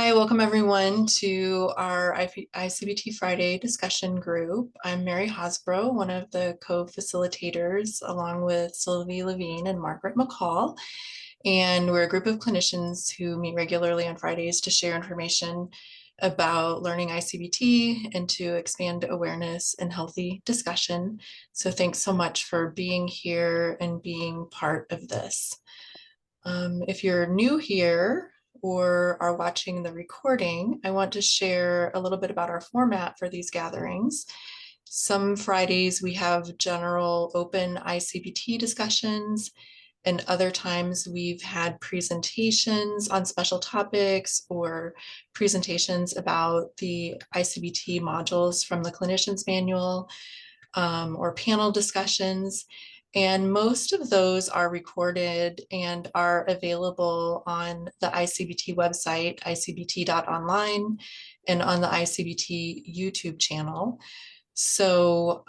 Hi, welcome everyone to our I-CBT Friday discussion group. I'm Mary Hosbrough, one of the co-facilitators, along with Sylvie Levine and Margaret McCall. And we're a group of clinicians who meet regularly on Fridays to share information about learning I-CBT and to expand awareness and healthy discussion. So thanks so much for being here and being part of this. If you're new here or are watching the recording, I want to share a little bit about our format for these gatherings. Some Fridays we have general open I-CBT discussions, and other times we've had presentations on special topics or presentations about the I-CBT modules from the Clinicians Manual, or panel discussions. And most of those are recorded and are available on the I-CBT website, icbt.online, and on the I-CBT YouTube channel. So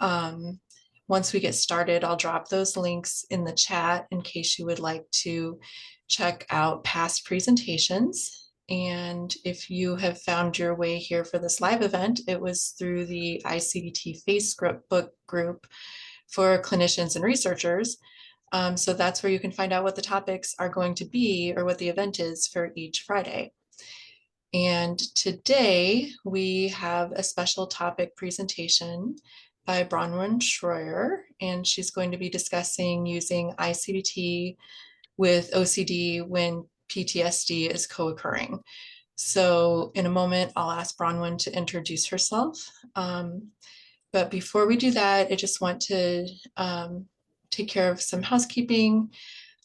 once we get started, I'll drop those links in the chat in case you would like to check out past presentations. And if you have found your way here for this live event, it was through the I-CBT Facebook group for clinicians and researchers. So that's where you can find out what the topics are going to be or what the event is for each Friday. And today we have a special topic presentation by Bronwyn Shroyer, and she's going to be discussing using I-CBT with OCD when PTSD is co-occurring. So in a moment, I'll ask Bronwyn to introduce herself. But before we do that, I just want to take care of some housekeeping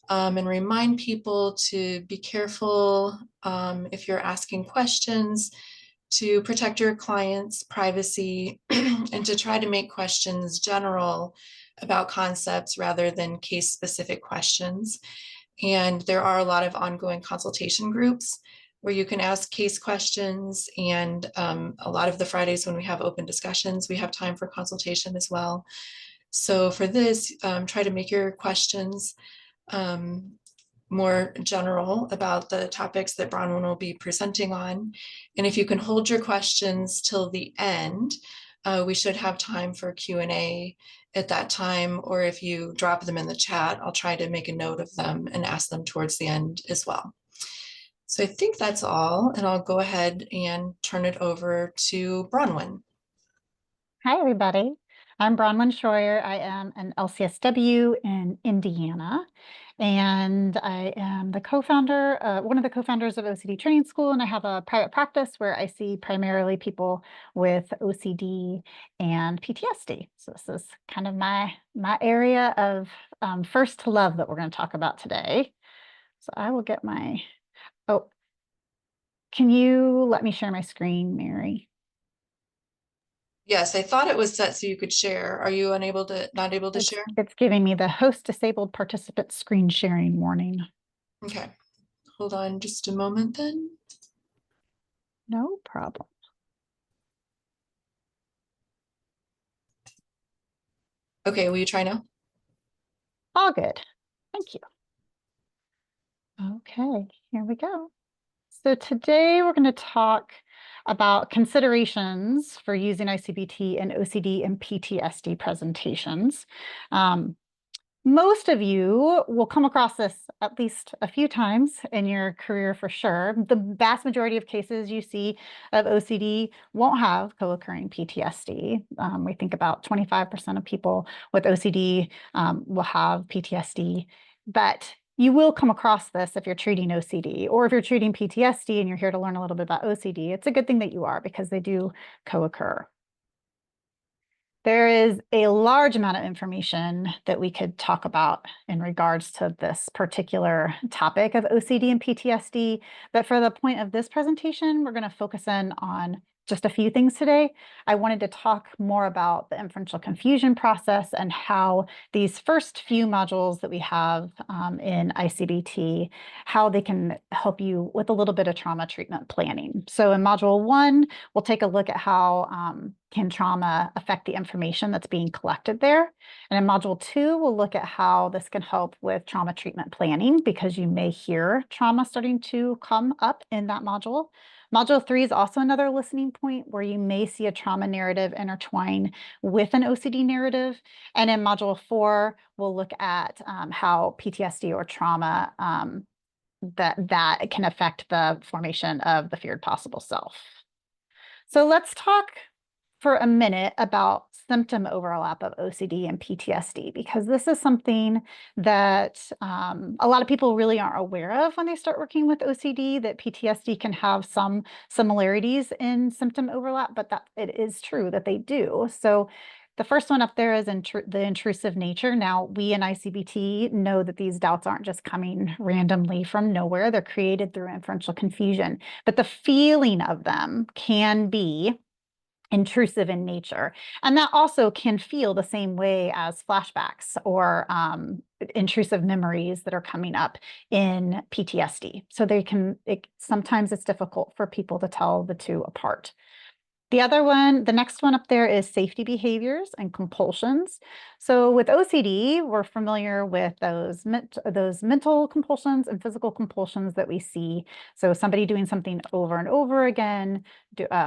and remind people to be careful if you're asking questions, to protect your client's privacy and to try to make questions general about concepts rather than case-specific questions. And there are a lot of ongoing consultation groups where you can ask case questions. And a lot of the Fridays when we have open discussions, we have time for consultation as well. So for this, try to make your questions more general about the topics that Bronwyn will be presenting on. And if you can hold your questions till the end, we should have time for Q&A at that time, or if you drop them in the chat, I'll try to make a note of them and ask them towards the end as well. So I think that's all, and I'll go ahead and turn it over to Bronwyn. Hi, everybody. I'm Bronwyn Shroyer. I am an LCSW in Indiana, and I am the co-founder, one of the co-founders of OCD Training School, and I have a private practice where I see primarily people with OCD and PTSD. So this is kind of my area of first love that we're going to talk about today. So I will get my, oh, can you let me share my screen, Mary? Yes, I thought it was set so you could share. Are you not able to share? It's giving me the host disabled participant screen sharing warning. Okay, hold on just a moment then. No problem. Okay, will you try now? All good. Thank you. Okay, here we go. So today we're going to talk about considerations for using I-CBT in OCD and PTSD presentations. Most of you will come across this at least a few times in your career for sure. The vast majority of cases you see of OCD won't have co-occurring PTSD. We think about 25% of people with OCD will have PTSD, but you will come across this if you're treating OCD, or if you're treating PTSD and you're here to learn a little bit about OCD. It's a good thing that you are, because they do co-occur. There is a large amount of information that we could talk about in regards to this particular topic of OCD and PTSD, but for the point of this presentation, we're going to focus in on just a few things today. I wanted to talk more about the inferential confusion process and how these first few modules that we have in I-CBT, how they can help you with a little bit of trauma treatment planning. So in module 1, we'll take a look at how can trauma affect the information that's being collected there. And in module 2, we'll look at how this can help with trauma treatment planning, because you may hear trauma starting to come up in that module. Module 3 is also another listening point where you may see a trauma narrative intertwine with an OCD narrative. And in Module 4, we'll look at how PTSD or trauma that can affect the formation of the feared possible self. So let's talk for a minute about symptom overlap of OCD and PTSD, because this is something that a lot of people really aren't aware of when they start working with OCD, that PTSD can have some similarities in symptom overlap, but that it is true that they do. So the first one up there is the intrusive nature. Now, we in I-CBT know that these doubts aren't just coming randomly from nowhere. They're created through inferential confusion, but the feeling of them can be intrusive in nature. And that also can feel the same way as flashbacks or intrusive memories that are coming up in PTSD. So sometimes it's difficult for people to tell the two apart. The next one up there is safety behaviors and compulsions. So with OCD, we're familiar with those mental compulsions and physical compulsions that we see. So somebody doing something over and over again,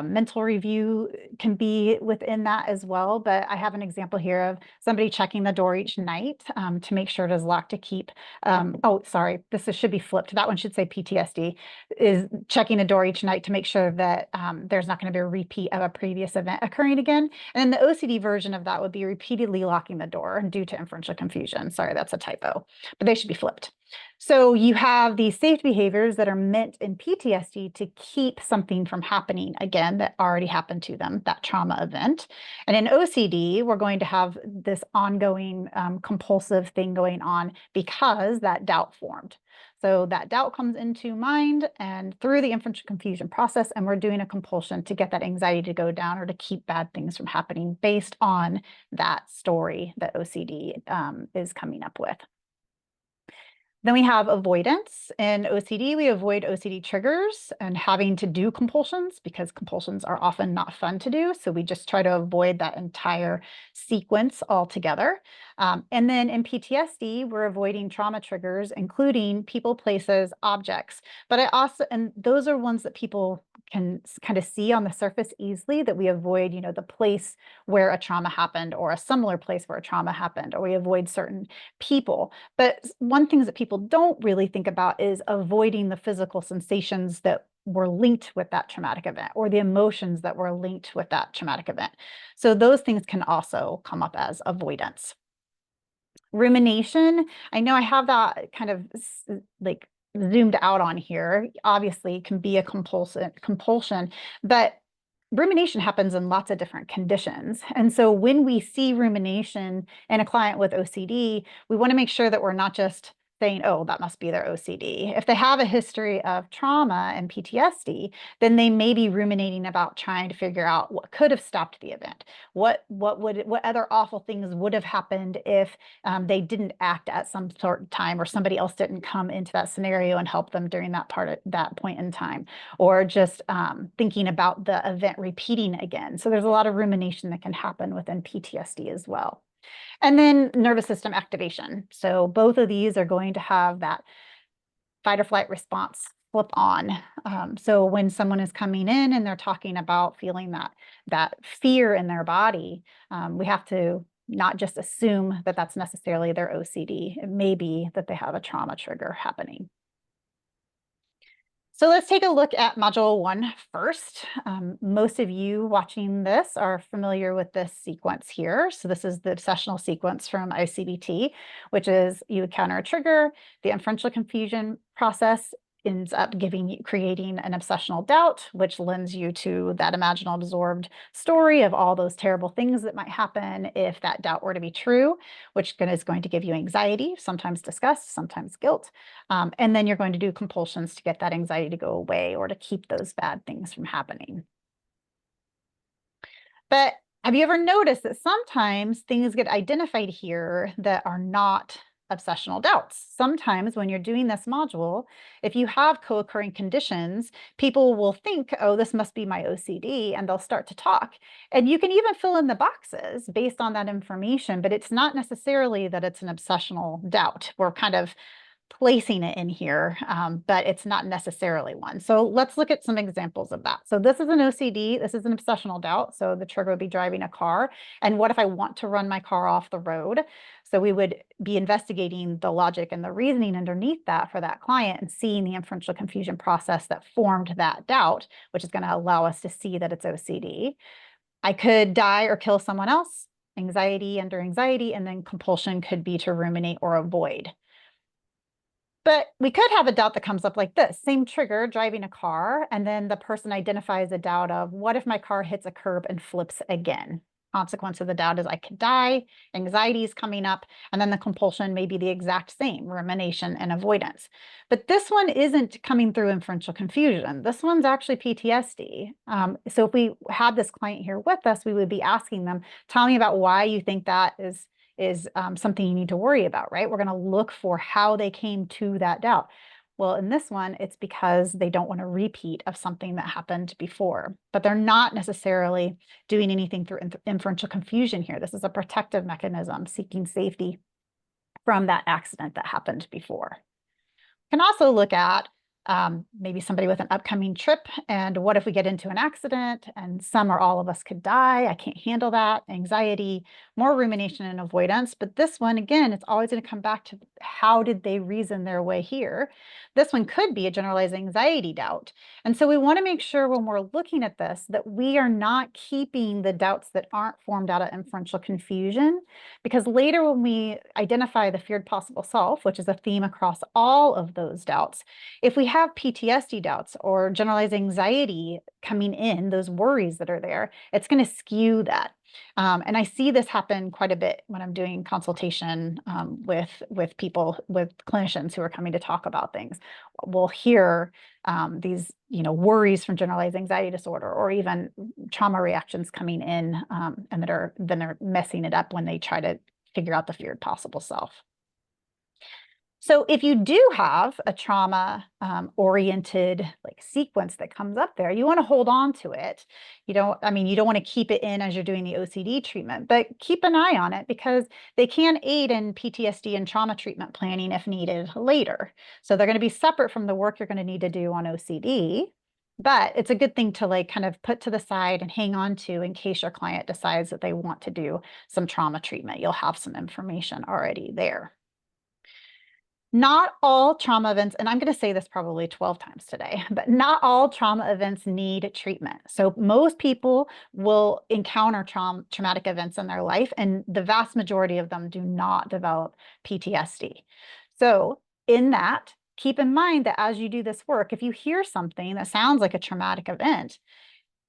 mental review can be within that as well. But I have an example here of somebody checking the door each night to make sure it is locked to keep. Oh, sorry, should be flipped. That one should say PTSD, is checking the door each night to make sure that there's not going to be a repeat of a previous event occurring again. And then the OCD version of that would be repeatedly locking the door due to inferential confusion. Sorry, that's a typo, but they should be flipped. So you have these safety behaviors that are meant in PTSD to keep something from happening again that already happened to them, that trauma event. And in OCD, we're going to have this ongoing compulsive thing going on because that doubt formed. So that doubt comes into mind and through the inferential confusion process, and we're doing a compulsion to get that anxiety to go down or to keep bad things from happening based on that story that OCD is coming up with. Then we have avoidance. In OCD, we avoid OCD triggers and having to do compulsions because compulsions are often not fun to do. So we just try to avoid that entire sequence altogether. And then in PTSD, we're avoiding trauma triggers, including people, places, objects. But and those are ones that people can kind of see on the surface easily, that we avoid, the place where a trauma happened or a similar place where a trauma happened, or we avoid certain people. But one thing that people don't really think about is avoiding the physical sensations that were linked with that traumatic event or the emotions that were linked with that traumatic event. So those things can also come up as avoidance. Rumination, I know I have that kind of like zoomed out on here. Obviously, it can be a compulsion, but rumination happens in lots of different conditions. And so when we see rumination in a client with OCD, we want to make sure that we're not just saying, oh, that must be their OCD. If they have a history of trauma and PTSD, then they may be ruminating about trying to figure out what could have stopped the event. What other awful things would have happened if they didn't act at some sort of time, or somebody else didn't come into that scenario and help them during that point in time, or just thinking about the event repeating again. So there's a lot of rumination that can happen within PTSD as well. And then nervous system activation. So both of these are going to have that fight or flight response flip on. So when someone is coming in and they're talking about feeling that fear in their body, we have to not just assume that that's necessarily their OCD. It may be that they have a trauma trigger happening. So let's take a look at Module 1 first. Most of you watching this are familiar with this sequence here. So this is the obsessional sequence from I-CBT, which is you encounter a trigger, the inferential confusion process ends up creating an obsessional doubt, which lends you to that imaginal absorbed story of all those terrible things that might happen if that doubt were to be true, which is going to give you anxiety, sometimes disgust, sometimes guilt. And then you're going to do compulsions to get that anxiety to go away or to keep those bad things from happening. But have you ever noticed that sometimes things get identified here that are not obsessional doubts? Sometimes when you're doing this module, if you have co-occurring conditions, people will think, oh, this must be my OCD, and they'll start to talk. And you can even fill in the boxes based on that information, but it's not necessarily that it's an obsessional doubt. We're kind of placing it in here, but it's not necessarily one. So let's look at some examples of that. So this is an OCD, this is an obsessional doubt. So the trigger would be driving a car. And what if I want to run my car off the road? So we would be investigating the logic and the reasoning underneath that for that client and seeing the inferential confusion process that formed that doubt, which is going to allow us to see that it's OCD. I could die or kill someone else, anxiety under anxiety, and then compulsion could be to ruminate or avoid. But we could have a doubt that comes up like this, same trigger, driving a car, and then the person identifies a doubt of, what if my car hits a curb and flips again? Consequence of the doubt is I could die, anxiety is coming up, and then the compulsion may be the exact same, rumination and avoidance. But this one isn't coming through inferential confusion. This one's actually PTSD. So if we had this client here with us, we would be asking them, tell me about why you think that is something you need to worry about, right? We're going to look for how they came to that doubt. Well, in this one, it's because they don't want a repeat of something that happened before, but they're not necessarily doing anything through inferential confusion here. This is a protective mechanism seeking safety from that accident that happened before. You can also look at maybe somebody with an upcoming trip, and what if we get into an accident and some or all of us could die? I can't handle that. Anxiety, more rumination and avoidance. But this one, again, it's always going to come back to how did they reason their way here? This one could be a generalized anxiety doubt. And so we want to make sure when we're looking at this that we are not keeping the doubts that aren't formed out of inferential confusion, because later when we identify the feared possible self, which is a theme across all of those doubts, if we have PTSD doubts or generalized anxiety coming in, those worries that are there, it's going to skew that. And I see this happen quite a bit when I'm doing consultation with people, with clinicians who are coming to talk about things. We'll hear these, worries from generalized anxiety disorder, or even trauma reactions coming in, and then they're messing it up when they try to figure out the feared possible self. So if you do have a trauma oriented sequence that comes up there, you want to hold on to it. You don't want to keep it in as you're doing the OCD treatment, but keep an eye on it because they can aid in PTSD and trauma treatment planning if needed later. So they're going to be separate from the work you're going to need to do on OCD, but it's a good thing to kind of put to the side and hang on to in case your client decides that they want to do some trauma treatment. You'll have some information already there. Not all trauma events, and I'm going to say this probably 12 times today, but not all trauma events need treatment. So most people will encounter traumatic events in their life, and the vast majority of them do not develop PTSD. So in that, keep in mind that as you do this work, if you hear something that sounds like a traumatic event,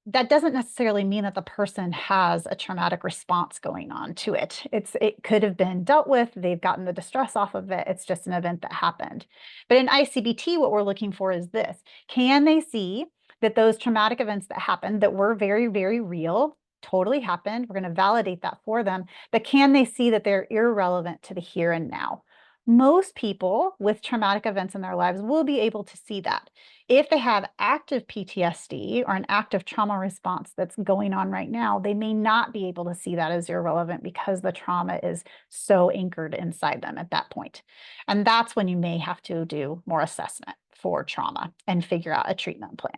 that doesn't necessarily mean that the person has a traumatic response going on to it. It could have been dealt with. They've gotten the distress off of it. It's just an event that happened. But in I-CBT, what we're looking for is this. Can they see that those traumatic events that happened that were very, very real, totally happened? We're going to validate that for them. But can they see that they're irrelevant to the here and now? Most people with traumatic events in their lives will be able to see that. If they have active PTSD or an active trauma response that's going on right now, they may not be able to see that as irrelevant because the trauma is so anchored inside them at that point. And that's when you may have to do more assessment for trauma and figure out a treatment plan.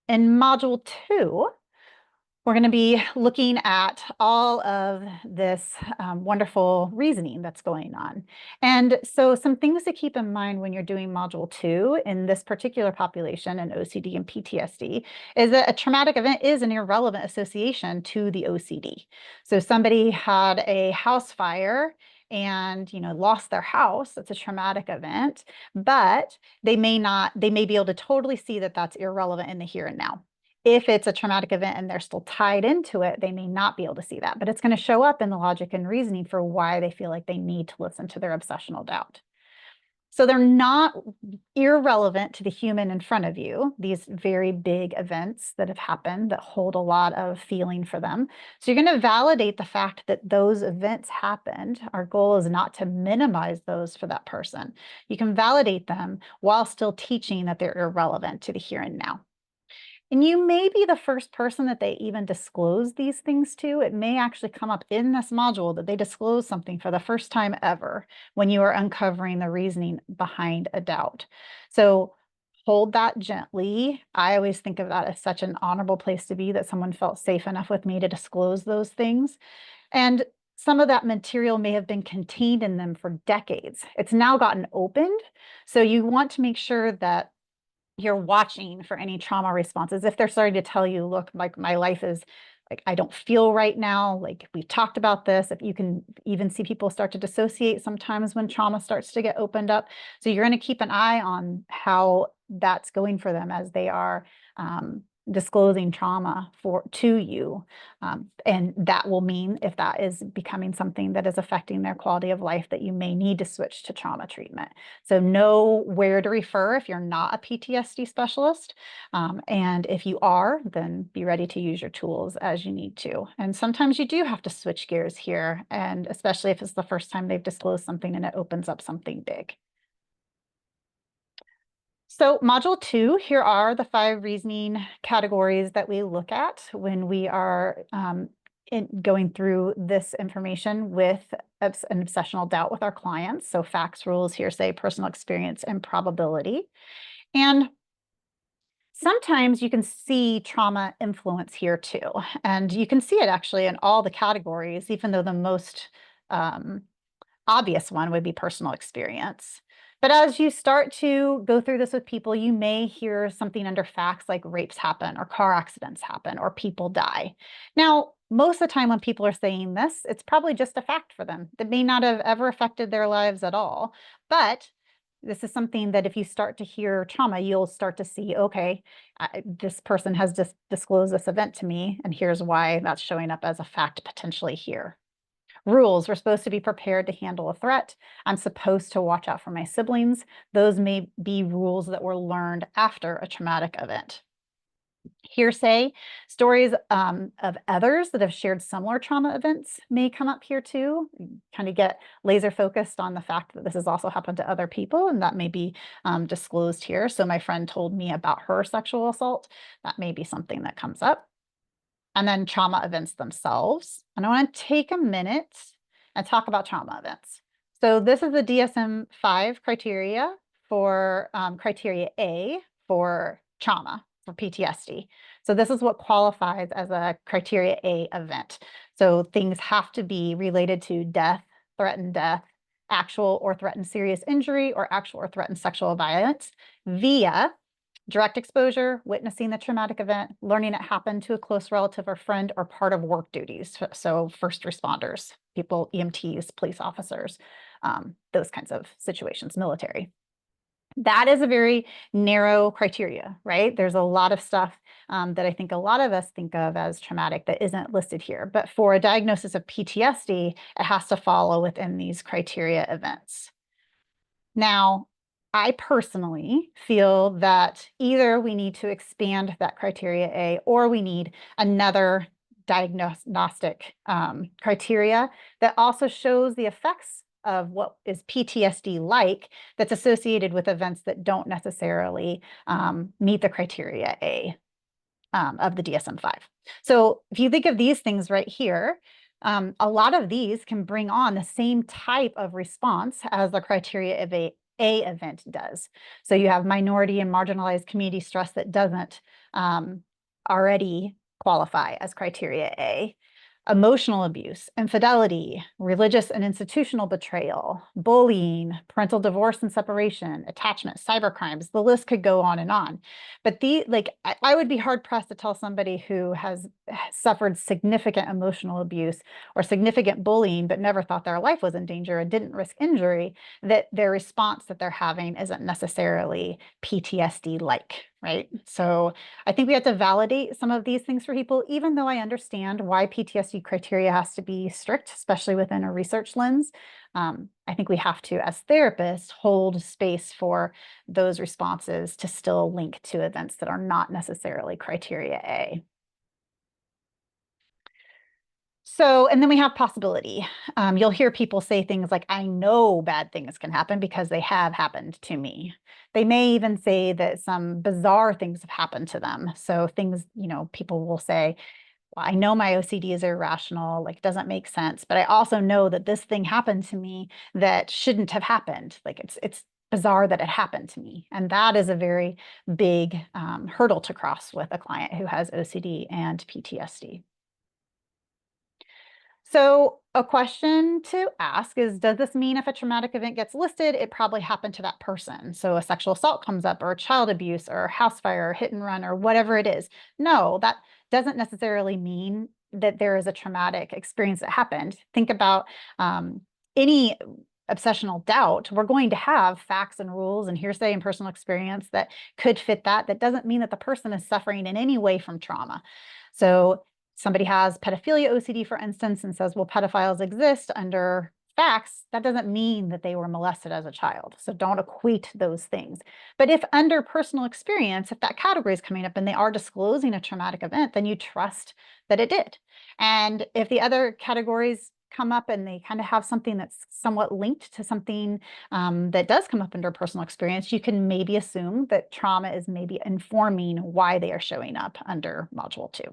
In module 2, we're going to be looking at all of this wonderful reasoning that's going on. And so some things to keep in mind when you're doing module 2 in this particular population in OCD and PTSD is that a traumatic event is an irrelevant association to the OCD. So somebody had a house fire and lost their house. That's a traumatic event, but they may be able to totally see that that's irrelevant in the here and now. If it's a traumatic event and they're still tied into it, they may not be able to see that, but it's going to show up in the logic and reasoning for why they feel like they need to listen to their obsessional doubt. So they're not irrelevant to the human in front of you, these very big events that have happened that hold a lot of feeling for them. So you're going to validate the fact that those events happened. Our goal is not to minimize those for that person. You can validate them while still teaching that they're irrelevant to the here and now. And you may be the first person that they even disclose these things to. It may actually come up in this module that they disclose something for the first time ever when you are uncovering the reasoning behind a doubt. So hold that gently. I always think of that as such an honorable place to be, that someone felt safe enough with me to disclose those things. And some of that material may have been contained in them for decades. It's now gotten opened. So you want to make sure that you're watching for any trauma responses. If they're starting to tell you, look, like my life is like, I don't feel right now, like we've talked about this, if you can even see people start to dissociate sometimes when trauma starts to get opened up. So you're going to keep an eye on how that's going for them as they are disclosing trauma to you. And that will mean, if that is becoming something that is affecting their quality of life, that you may need to switch to trauma treatment. So know where to refer if you're not a PTSD specialist. And if you are, then be ready to use your tools as you need to. And sometimes you do have to switch gears here, and especially if it's the first time they've disclosed something and it opens up something big. So module 2, here are the 5 reasoning categories that we look at when we are going through this information with an obsessional doubt with our clients. So facts, rules, hearsay, personal experience, and probability. And sometimes you can see trauma influence here too. And you can see it actually in all the categories, even though the most obvious one would be personal experience. But as you start to go through this with people, you may hear something under facts like rapes happen or car accidents happen or people die. Now, most of the time when people are saying this, it's probably just a fact for them that may not have ever affected their lives at all. But this is something that if you start to hear trauma, you'll start to see, okay, this person has just disclosed this event to me, and here's why that's showing up as a fact potentially here. Rules, we're supposed to be prepared to handle a threat. I'm supposed to watch out for my siblings. Those may be rules that were learned after a traumatic event. Hearsay, stories of others that have shared similar trauma events may come up here too. Kind of get laser focused on the fact that this has also happened to other people, and that may be disclosed here. So my friend told me about her sexual assault. That may be something that comes up. And then trauma events themselves. And I want to take a minute and talk about trauma events. So this is the DSM-5 criteria for criteria A for trauma, for PTSD. So this is what qualifies as a criteria A event. So things have to be related to death, threatened death, actual or threatened serious injury, or actual or threatened sexual violence via direct exposure, witnessing the traumatic event, learning it happened to a close relative or friend, or part of work duties. So first responders, people, EMTs, police officers, those kinds of situations, military. That is a very narrow criteria, right? There's a lot of stuff that I think a lot of us think of as traumatic that isn't listed here. But for a diagnosis of PTSD, it has to follow within these criteria events. Now, I personally feel that either we need to expand that criteria A, or we need another diagnostic criteria that also shows the effects of what is PTSD like that's associated with events that don't necessarily meet the criteria A of the DSM-5. So if you think of these things right here, a lot of these can bring on the same type of response as the criteria of a event does. So you have minority and marginalized community stress that doesn't already qualify as criteria A. Emotional abuse, infidelity, religious and institutional betrayal, bullying, parental divorce and separation, attachment, cybercrimes, the list could go on and on. But I would be hard pressed to tell somebody who has suffered significant emotional abuse or significant bullying, but never thought their life was in danger and didn't risk injury, that their response that they're having isn't necessarily PTSD-like, right? So I think we have to validate some of these things for people, even though I understand why PTSD criteria has to be strict, especially within a research lens. I think we have to, as therapists, hold space for those responses to still link to events that are not necessarily criteria A. So, and then we have possibility. You'll hear people say things like, I know bad things can happen because they have happened to me. They may even say that some bizarre things have happened to them. So things, people will say, well, I know my OCD is irrational, like doesn't make sense, but I also know that this thing happened to me that shouldn't have happened. Like it's bizarre that it happened to me. And that is a very big hurdle to cross with a client who has OCD and PTSD. So a question to ask is, does this mean if a traumatic event gets listed, it probably happened to that person? So a sexual assault comes up, or child abuse, or house fire, or hit and run, or whatever it is. No, that doesn't necessarily mean that there is a traumatic experience that happened. Think about any obsessional doubt. We're going to have facts and rules and hearsay and personal experience that could fit that. That doesn't mean that the person is suffering in any way from trauma. So somebody has pedophilia OCD, for instance, and says, well, pedophiles exist under facts, that doesn't mean that they were molested as a child. So don't equate those things. But if under personal experience, if that category is coming up and they are disclosing a traumatic event, then you trust that it did. And if the other categories come up and they kind of have something that's somewhat linked to something that does come up under personal experience, you can maybe assume that trauma is maybe informing why they are showing up under module 2.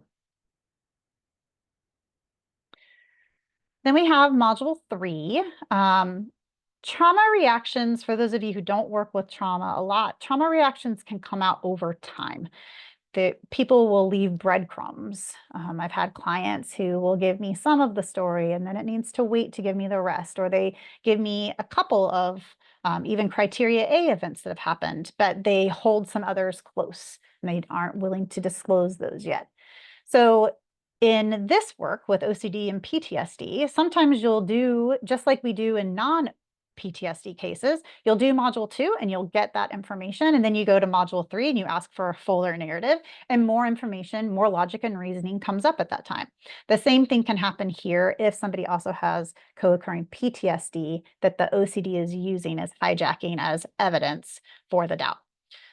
Then we have module 3, trauma reactions. For those of you who don't work with trauma a lot, trauma reactions can come out over time. People will leave breadcrumbs. I've had clients who will give me some of the story and then it needs to wait to give me the rest, or they give me a couple of even criteria A events that have happened, but they hold some others close and they aren't willing to disclose those yet. So in this work with OCD and PTSD, sometimes you'll do, just like we do in non-PTSD cases, you'll do module 2 and you'll get that information. And then you go to module 3 and you ask for a fuller narrative, and more information, more logic and reasoning comes up at that time. The same thing can happen here if somebody also has co-occurring PTSD that the OCD is using as hijacking as evidence for the doubt.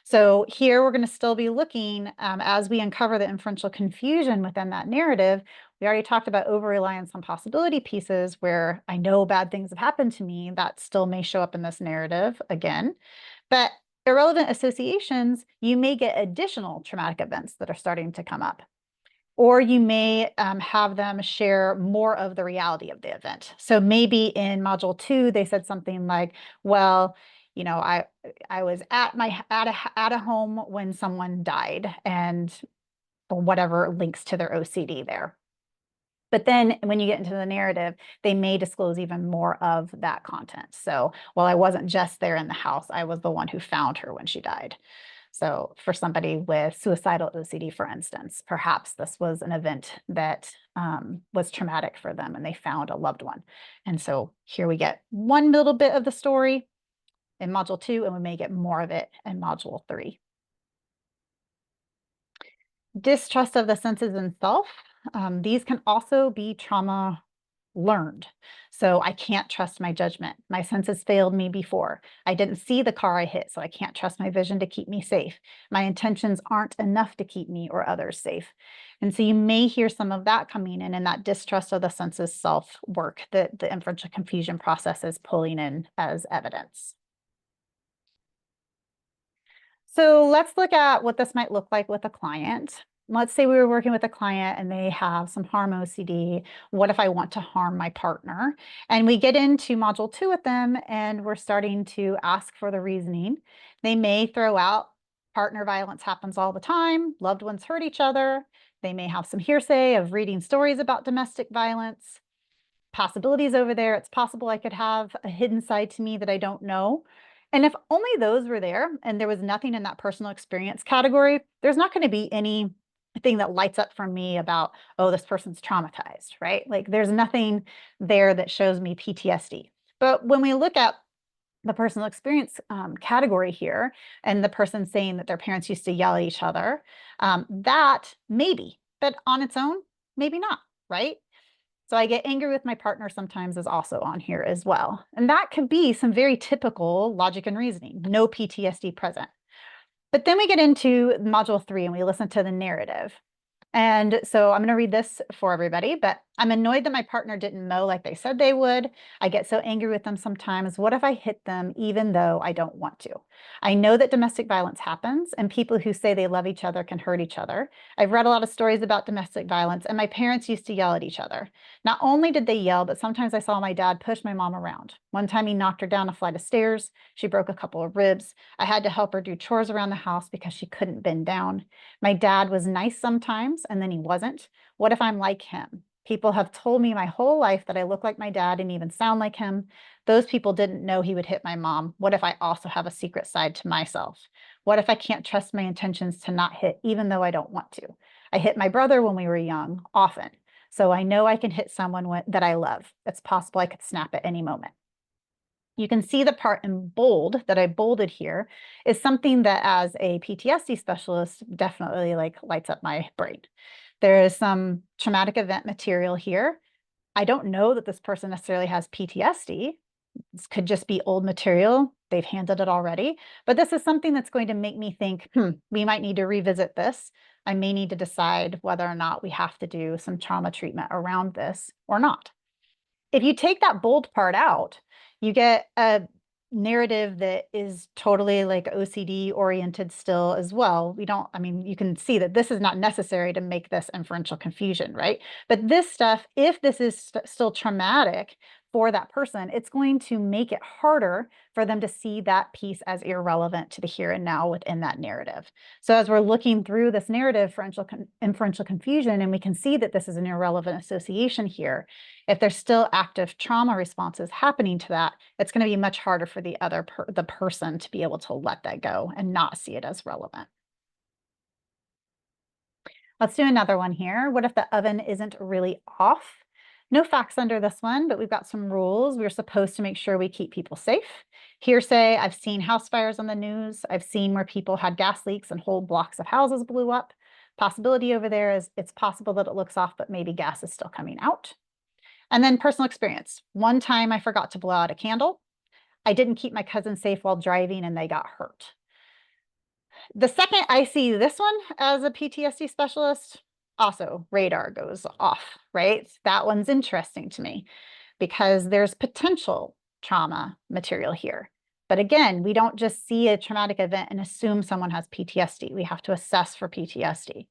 So here we're going to still be looking as we uncover the inferential confusion within that narrative. We already talked about over-reliance on possibility pieces where I know bad things have happened to me. That still may show up in this narrative again. But irrelevant associations, you may get additional traumatic events that are starting to come up. Or you may have them share more of the reality of the event. So maybe in module 2, they said something like, well, I was at a home when someone died, and whatever links to their OCD there. But then when you get into the narrative, they may disclose even more of that content. So, well, I wasn't just there in the house, I was the one who found her when she died. So for somebody with suicidal OCD, for instance, perhaps this was an event that was traumatic for them and they found a loved one. And so here we get one little bit of the story in module 2, and we may get more of it in module 3. Distrust of the senses and self. These can also be trauma learned. So I can't trust my judgment. My senses failed me before. I didn't see the car I hit, so I can't trust my vision to keep me safe. My intentions aren't enough to keep me or others safe. And so you may hear some of that coming in that distrust of the senses self work that the inferential confusion process is pulling in as evidence. So let's look at what this might look like with a client. Let's say we were working with a client and they have some harm OCD. What if I want to harm my partner? And we get into module 2 with them and we're starting to ask for the reasoning. They may throw out partner violence happens all the time. Loved ones hurt each other. They may have some hearsay of reading stories about domestic violence. Possibilities over there. It's possible I could have a hidden side to me that I don't know. And if only those were there and there was nothing in that personal experience category, there's not going to be anything that lights up for me about, oh, this person's traumatized, right? Like there's nothing there that shows me PTSD. But when we look at the personal experience category here, and the person saying that their parents used to yell at each other, that maybe, but on its own, maybe not, right? So I get angry with my partner sometimes is also on here as well. And that could be some very typical logic and reasoning, no PTSD present. But then we get into module 3 and we listen to the narrative. And so I'm going to read this for everybody, but I'm annoyed that my partner didn't mow like they said they would. I get so angry with them sometimes. What if I hit them even though I don't want to? I know that domestic violence happens and people who say they love each other can hurt each other. I've read a lot of stories about domestic violence, and my parents used to yell at each other. Not only did they yell, but sometimes I saw my dad push my mom around. One time he knocked her down a flight of stairs. She broke a couple of ribs. I had to help her do chores around the house because she couldn't bend down. My dad was nice sometimes, and then he wasn't. What if I'm like him? People have told me my whole life that I look like my dad and even sound like him. Those people didn't know he would hit my mom. What if I also have a secret side to myself? What if I can't trust my intentions to not hit, even though I don't want to? I hit my brother when we were young, often. So I know I can hit someone that I love. It's possible I could snap at any moment. You can see the part in bold that I bolded here is something that as a PTSD specialist definitely lights up my brain. There is some traumatic event material here. I don't know that this person necessarily has PTSD. This could just be old material. They've handled it already. But this is something that's going to make me think, we might need to revisit this. I may need to decide whether or not we have to do some trauma treatment around this or not. If you take that bold part out, you get a narrative that is totally like OCD oriented still as well. I mean, you can see that this is not necessary to make this inferential confusion, right? But this stuff, if this is still traumatic for that person, it's going to make it harder for them to see that piece as irrelevant to the here and now within that narrative. So as we're looking through this narrative for inferential confusion, and we can see that this is an irrelevant association here, if there's still active trauma responses happening to that, it's going to be much harder for the person to be able to let that go and not see it as relevant. Let's do another one here. What if the oven isn't really off? No facts under this one, but we've got some rules. We're supposed to make sure we keep people safe. Hearsay, I've seen house fires on the news. I've seen where people had gas leaks and whole blocks of houses blew up. Possibility over there is it's possible that it looks off, but maybe gas is still coming out. And then personal experience. One time I forgot to blow out a candle. I didn't keep my cousin safe while driving and they got hurt. The second I see this one as a PTSD specialist, also radar goes off, right? That one's interesting to me because there's potential trauma material here. But again, we don't just see a traumatic event and assume someone has PTSD. We have to assess for PTSD.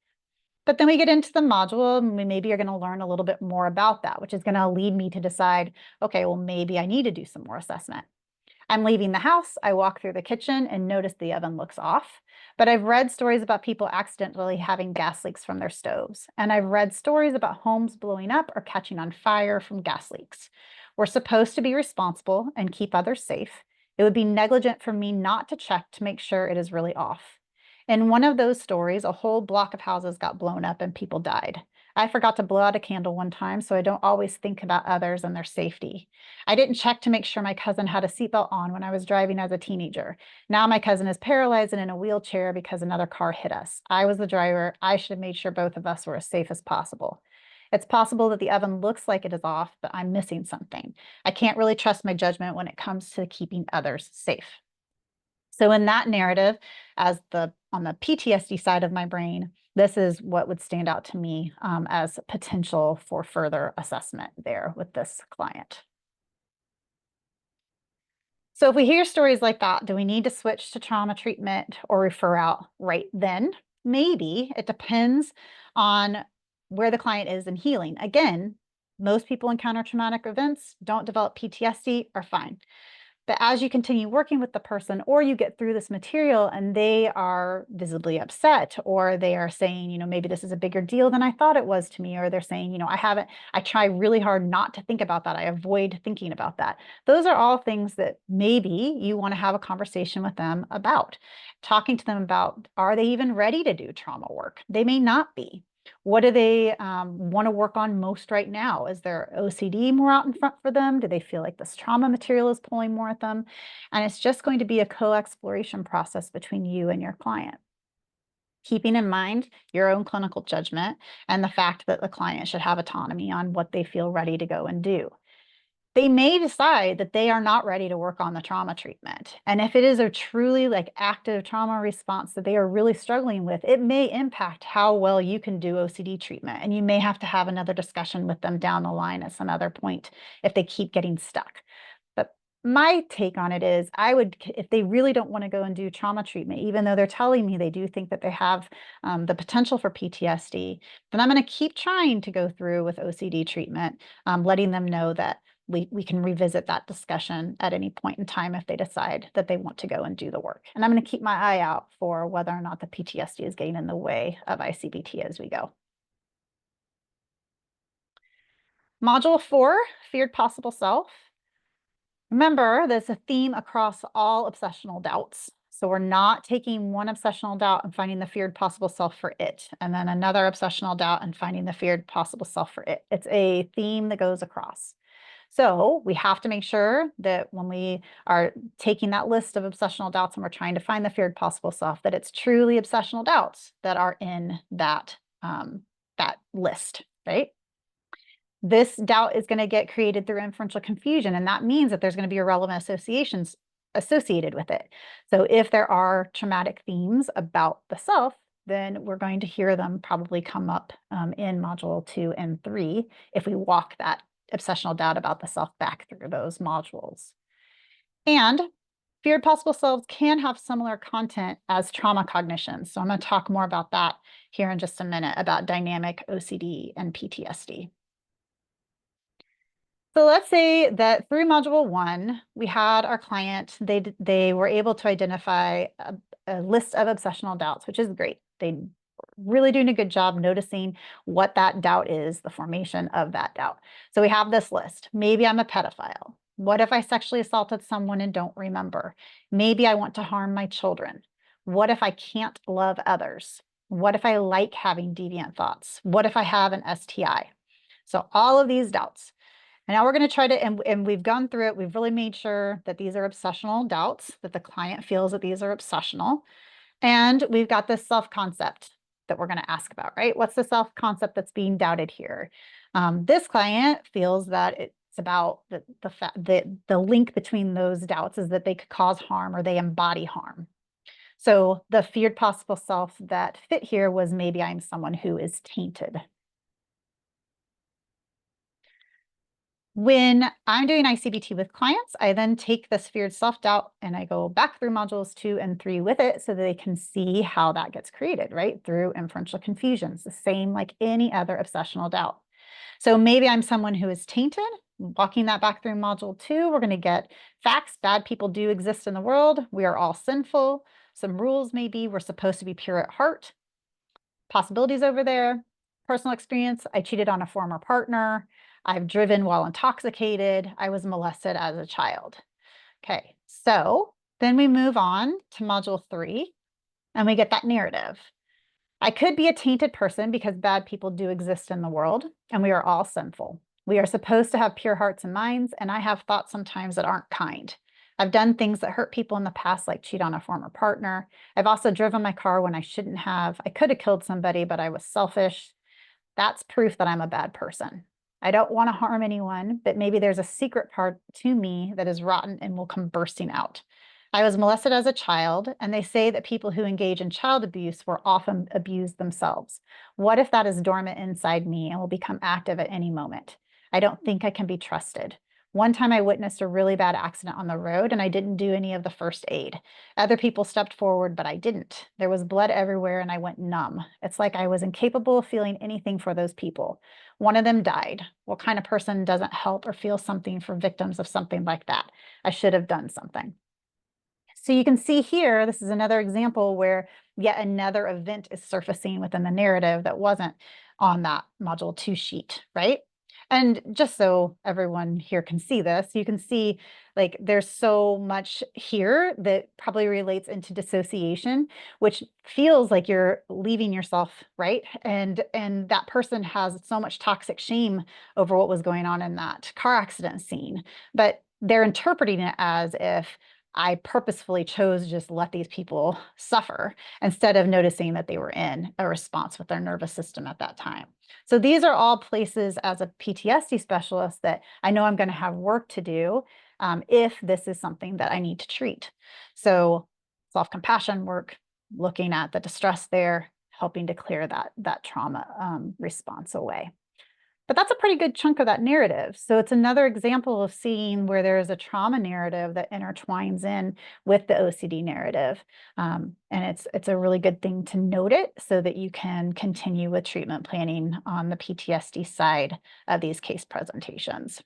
But then we get into the module and we maybe are going to learn a little bit more about that, which is going to lead me to decide, okay, well, maybe I need to do some more assessment. I'm leaving the house. I walk through the kitchen and notice the oven looks off. But I've read stories about people accidentally having gas leaks from their stoves. And I've read stories about homes blowing up or catching on fire from gas leaks. We're supposed to be responsible and keep others safe. It would be negligent for me not to check to make sure it is really off. In one of those stories, a whole block of houses got blown up and people died. I forgot to blow out a candle one time, so I don't always think about others and their safety. I didn't check to make sure my cousin had a seatbelt on when I was driving as a teenager. Now my cousin is paralyzed and in a wheelchair because another car hit us. I was the driver. I should have made sure both of us were as safe as possible. It's possible that the oven looks like it is off, but I'm missing something. I can't really trust my judgment when it comes to keeping others safe. So in that narrative, on the PTSD side of my brain, this is what would stand out to me as potential for further assessment there with this client. So if we hear stories like that, do we need to switch to trauma treatment or refer out right then? Maybe. It depends on where the client is in healing. Again, most people encounter traumatic events, don't develop PTSD, are fine. But as you continue working with the person or you get through this material and they are visibly upset or they are saying, maybe this is a bigger deal than I thought it was to me, or they're saying, I try really hard not to think about that. I avoid thinking about that. Those are all things that maybe you want to have a conversation with them about. Talking to them about, are they even ready to do trauma work? They may not be. What do they want to work on most right now? Is their OCD more out in front for them? Do they feel like this trauma material is pulling more at them? And it's just going to be a co-exploration process between you and your client. Keeping in mind your own clinical judgment and the fact that the client should have autonomy on what they feel ready to go and do. they may decide that they are not ready to work on the trauma treatment. And if it is a truly like active trauma response that they are really struggling with, it may impact how well you can do OCD treatment. And you may have to have another discussion with them down the line at some other point if they keep getting stuck. But my take on it is if they really don't want to go and do trauma treatment, even though they're telling me they do think that they have the potential for PTSD, then I'm going to keep trying to go through with OCD treatment, letting them know that we can revisit that discussion at any point in time if they decide that they want to go and do the work. And I'm going to keep my eye out for whether or not the PTSD is getting in the way of I-CBT as we go. Module 4, feared possible self. Remember, there's a theme across all obsessional doubts. So we're not taking one obsessional doubt and finding the feared possible self for it, and then another obsessional doubt and finding the feared possible self for it. It's a theme that goes across. So we have to make sure that when we are taking that list of obsessional doubts and we're trying to find the feared possible self, that it's truly obsessional doubts that are in that, that list, right? This doubt is going to get created through inferential confusion, and that means that there's going to be irrelevant associations associated with it. So if there are traumatic themes about the self, then we're going to hear them probably come up in module 2 and 3 if we walk that obsessional doubt about the self back through those modules. And feared possible selves can have similar content as trauma cognitions. So I'm going to talk more about that here in just a minute, about dynamic OCD and PTSD. So let's say that through module 1, we had our client, they were able to identify a list of obsessional doubts, which is great. They really doing a good job noticing what that doubt is, the formation of that doubt. So we have this list. Maybe I'm a pedophile. What if I sexually assaulted someone and don't remember? Maybe I want to harm my children. What if I can't love others? What if I like having deviant thoughts? What if I have an STI? So all of these doubts. And now we're going to try to, and we've gone through it. We've really made sure that these are obsessional doubts, that the client feels that these are obsessional. And we've got this self-concept that we're going to ask about, right? What's the self-concept that's being doubted here? This client feels that it's about the link between those doubts is that they could cause harm or they embody harm. So the feared possible self that fit here was maybe I'm someone who is tainted. When I'm doing I-CBT with clients, I then take this feared self-doubt and I go back through modules 2 and 3 with it so that they can see how that gets created, right? Through inferential confusions, the same like any other obsessional doubt. So maybe I'm someone who is tainted. Walking that back through module 2, we're going to get facts. Bad people do exist in the world. We are all sinful. Some rules maybe we're supposed to be pure at heart. Possibilities over there. Personal experience, I cheated on a former partner. I've driven while intoxicated. I was molested as a child. Okay, so then we move on to module 3 and we get that narrative. I could be a tainted person because bad people do exist in the world and we are all sinful. We are supposed to have pure hearts and minds, and I have thoughts sometimes that aren't kind. I've done things that hurt people in the past, like cheat on a former partner. I've also driven my car when I shouldn't have. I could have killed somebody, but I was selfish. That's proof that I'm a bad person. I don't want to harm anyone, but maybe there's a secret part to me that is rotten and will come bursting out. I was molested as a child, and they say that people who engage in child abuse were often abused themselves. What if that is dormant inside me and will become active at any moment? I don't think I can be trusted. One time I witnessed a really bad accident on the road and I didn't do any of the first aid. Other people stepped forward, but I didn't. There was blood everywhere and I went numb. It's like I was incapable of feeling anything for those people. One of them died. What kind of person doesn't help or feel something for victims of something like that? I should have done something. So you can see here, this is another example where yet another event is surfacing within the narrative that wasn't on that module 2 sheet, right? And just so everyone here can see this, you can see like there's so much here that probably relates into dissociation, which feels like you're leaving yourself, right? And that person has so much toxic shame over what was going on in that car accident scene, but they're interpreting it as if I purposefully chose to just let these people suffer instead of noticing that they were in a response with their nervous system at that time. So these are all places as a PTSD specialist that I know I'm going to have work to do if this is something that I need to treat. So self-compassion work, looking at the distress there, helping to clear that trauma response away. But that's a pretty good chunk of that narrative. So it's another example of seeing where there is a trauma narrative that intertwines in with the OCD narrative. And it's a really good thing to note it so that you can continue with treatment planning on the PTSD side of these case presentations.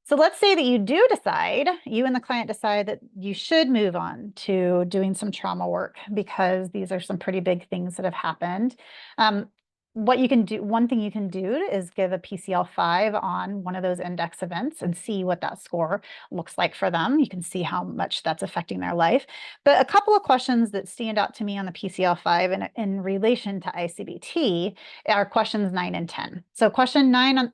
So let's say that you do decide, you and the client decide that you should move on to doing some trauma work because these are some pretty big things that have happened. What you can do, one thing you can do is give a PCL-5 on one of those index events and see what that score looks like for them. You can see how much that's affecting their life. But a couple of questions that stand out to me on the PCL-5 in relation to I-CBT are questions 9 and 10. So question 9,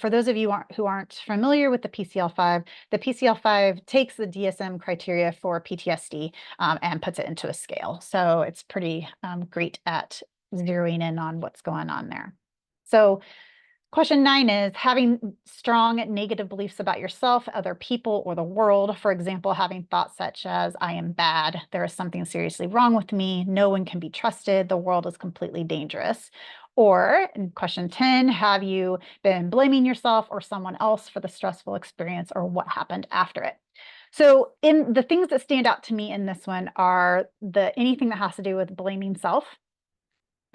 for those of you who aren't familiar with the PCL-5 takes the DSM criteria for PTSD and puts it into a scale. So it's pretty great at zeroing in on what's going on there. So question 9 is having strong negative beliefs about yourself, other people, or the world. For example, having thoughts such as, I am bad, there is something seriously wrong with me, no one can be trusted, the world is completely dangerous. Or in question 10, have you been blaming yourself or someone else for the stressful experience or what happened after it? So in the things that stand out to me in this one are anything that has to do with blaming self,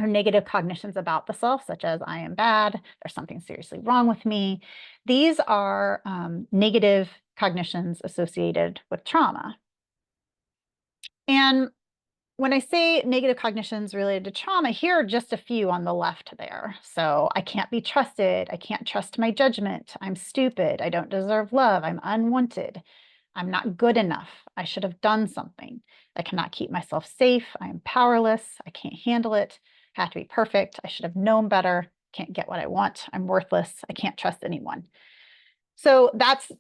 or negative cognitions about the self, such as I am bad, there's something seriously wrong with me. These are negative cognitions associated with trauma. And when I say negative cognitions related to trauma, here are just a few on the left there. So I can't be trusted. I can't trust my judgment. I'm stupid. I don't deserve love. I'm unwanted. I'm not good enough. I should have done something. I cannot keep myself safe. I am powerless. I can't handle it. I have to be perfect. I should have known better. Can't get what I want. I'm worthless. I can't trust anyone. So that's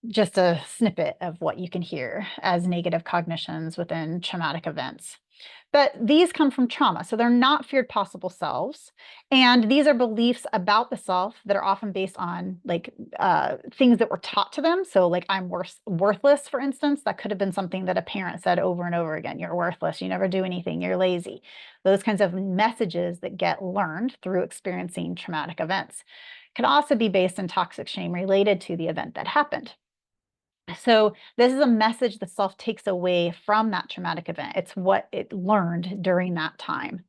just a snippet of what you can hear as negative cognitions within traumatic events. But these come from trauma, so they're not feared possible selves. And these are beliefs about the self that are often based on things that were taught to them. So like I'm worthless, for instance, that could have been something that a parent said over and over again. You're worthless, you never do anything, you're lazy. Those kinds of messages that get learned through experiencing traumatic events can also be based in toxic shame related to the event that happened. So this is a message the self takes away from that traumatic event. It's what it learned during that time.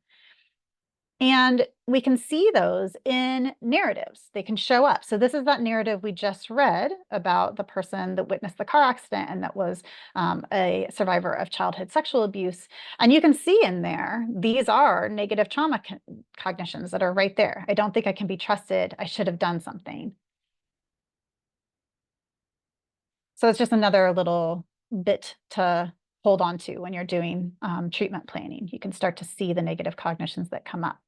And we can see those in narratives. They can show up. So this is that narrative we just read about the person that witnessed the car accident and that was a survivor of childhood sexual abuse. And you can see in there, these are negative trauma cognitions that are right there. I don't think I can be trusted. I should have done something. So it's just another little bit to hold on to when you're doing treatment planning. You can start to see the negative cognitions that come up.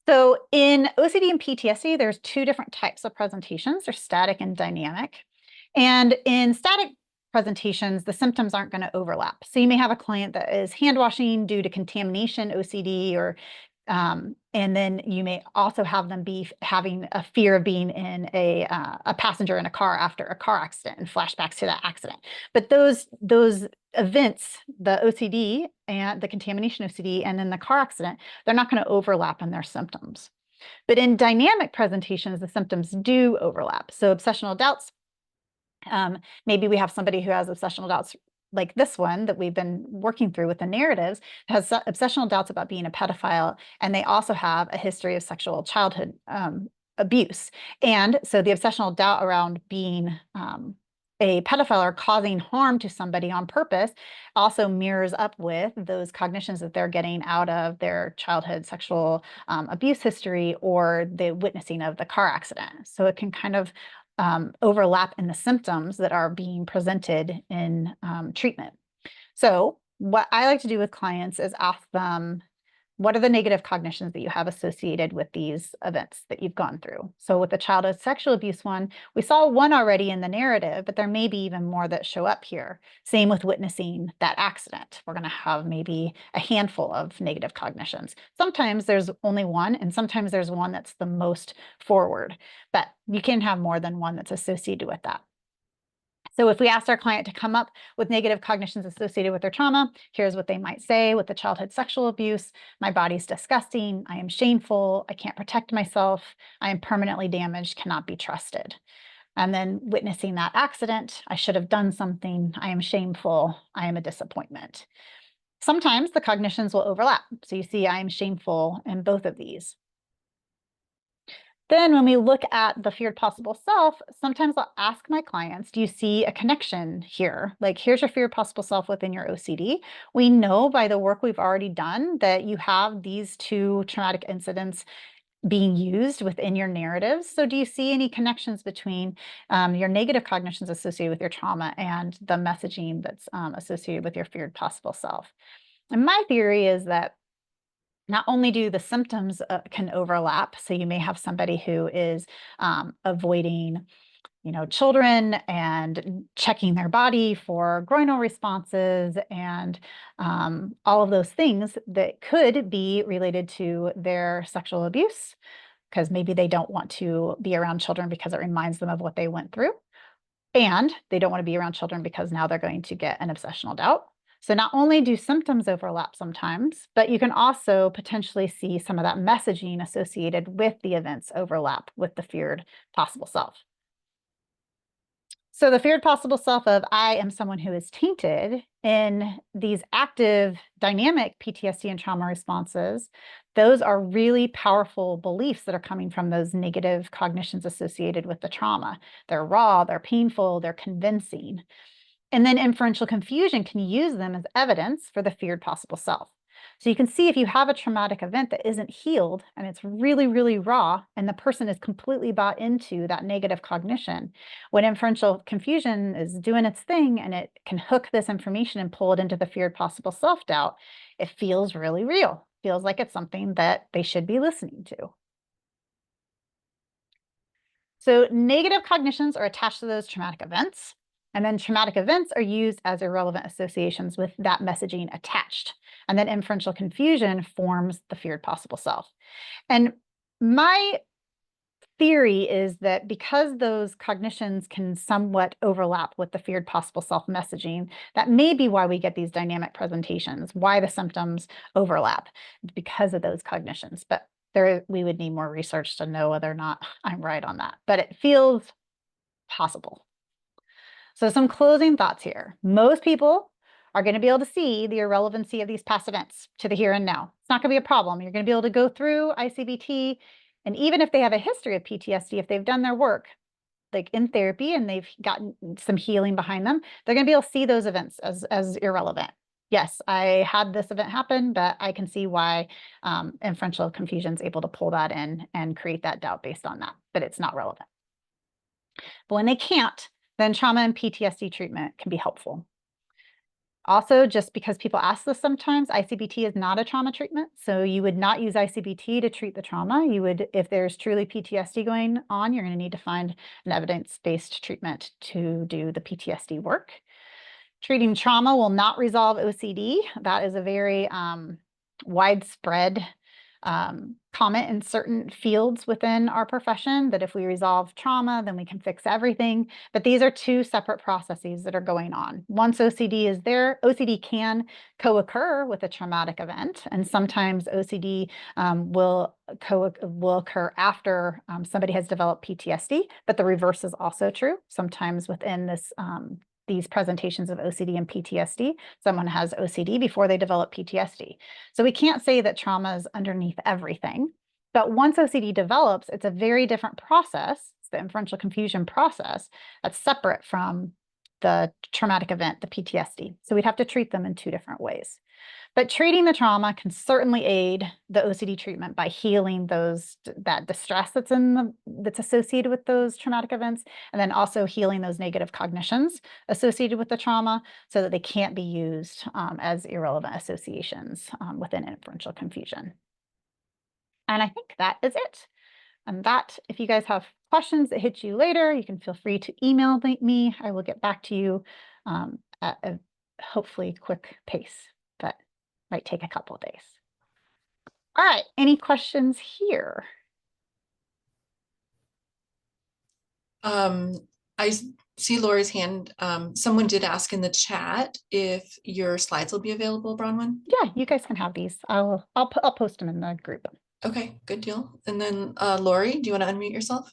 So in OCD and PTSD, there's 2 different types of presentations. They're static and dynamic. And in static presentations, the symptoms aren't going to overlap. So you may have a client that is hand washing due to contamination OCD, or and then you may also have them be having a fear of being in a passenger in a car after a car accident and flashbacks to that accident. But those events, the OCD and the contamination OCD and then the car accident, they're not going to overlap in their symptoms. But in dynamic presentations, the symptoms do overlap. So obsessional doubts, maybe we have somebody who has obsessional doubts like this one that we've been working through with the narratives, has obsessional doubts about being a pedophile, and they also have a history of sexual childhood abuse. And so the obsessional doubt around being a pedophile or causing harm to somebody on purpose also mirrors up with those cognitions that they're getting out of their childhood sexual abuse history or the witnessing of the car accident. So it can kind of overlap in the symptoms that are being presented in treatment. So what I like to do with clients is ask them, What are the negative cognitions that you have associated with these events that you've gone through? So with the childhood sexual abuse one, we saw one already in the narrative, but there may be even more that show up here. Same with witnessing that accident. We're going to have maybe a handful of negative cognitions. Sometimes there's only one, and sometimes there's one that's the most forward, but you can have more than one that's associated with that. So if we asked our client to come up with negative cognitions associated with their trauma, here's what they might say with the childhood sexual abuse. My body's disgusting. I am shameful. I can't protect myself. I am permanently damaged, cannot be trusted. And then witnessing that accident, I should have done something. I am shameful. I am a disappointment. Sometimes the cognitions will overlap. So you see I am shameful in both of these. Then when we look at the feared possible self, sometimes I'll ask my clients, do you see a connection here? Like, here's your feared possible self within your OCD. We know by the work we've already done that you have these two traumatic incidents being used within your narratives. So do you see any connections between your negative cognitions associated with your trauma and the messaging that's associated with your feared possible self? And my theory is that not only do the symptoms can overlap, so you may have somebody who is avoiding, children and checking their body for groinal responses and all of those things that could be related to their sexual abuse, because maybe they don't want to be around children because it reminds them of what they went through. And they don't want to be around children because now they're going to get an obsessional doubt. So not only do symptoms overlap sometimes, but you can also potentially see some of that messaging associated with the events overlap with the feared possible self. So the feared possible self of I am someone who is tainted in these active dynamic PTSD and trauma responses, those are really powerful beliefs that are coming from those negative cognitions associated with the trauma. They're raw, they're painful, they're convincing. And then inferential confusion can use them as evidence for the feared possible self. So you can see if you have a traumatic event that isn't healed and it's really, really raw, and the person is completely bought into that negative cognition, when inferential confusion is doing its thing and it can hook this information and pull it into the feared possible self-doubt, it feels really real. Feels like it's something that they should be listening to. So negative cognitions are attached to those traumatic events. And then traumatic events are used as irrelevant associations with that messaging attached. And then inferential confusion forms the feared possible self. And my theory is that because those cognitions can somewhat overlap with the feared possible self messaging, that may be why we get these dynamic presentations, why the symptoms overlap, because of those cognitions. But we would need more research to know whether or not I'm right on that. But it feels possible. So some closing thoughts here. Most people are going to be able to see the irrelevancy of these past events to the here and now. It's not going to be a problem. You're going to be able to go through I-CBT, and even if they have a history of PTSD, if they've done their work, like in therapy, and they've gotten some healing behind them, they're going to be able to see those events as irrelevant. Yes, I had this event happen, but I can see why inferential confusion is able to pull that in and create that doubt based on that, but it's not relevant. But when they can't, then trauma and PTSD treatment can be helpful. Also, just because people ask this sometimes, I-CBT is not a trauma treatment. So you would not use I-CBT to treat the trauma. You would, if there's truly PTSD going on, you're going to need to find an evidence-based treatment to do the PTSD work. Treating trauma will not resolve OCD. That is a very widespread comment in certain fields within our profession, that if we resolve trauma, then we can fix everything. But these are two separate processes that are going on. Once OCD is there, OCD can co-occur with a traumatic event, and sometimes OCD will occur after somebody has developed PTSD, but the reverse is also true. Sometimes within this these presentations of OCD and PTSD, someone has OCD before they develop PTSD. So we can't say that trauma is underneath everything, but once OCD develops, it's a very different process. It's the inferential confusion process that's separate from the traumatic event, the PTSD. So we'd have to treat them in two different ways. But treating the trauma can certainly aid the OCD treatment by healing that distress that's associated with those traumatic events, and then also healing those negative cognitions associated with the trauma so that they can't be used as irrelevant associations within inferential confusion. And I think that is it. And that, if you guys have questions that hit you later, you can feel free to email me. I will get back to you at a hopefully quick pace, but might take a couple of days. All right, any questions here? I see Lori's hand. Someone did ask in the chat if your slides will be available, Bronwyn. Yeah, you guys can have these. I'll post them in the group. Okay, good deal. And then Lori, do you want to unmute yourself?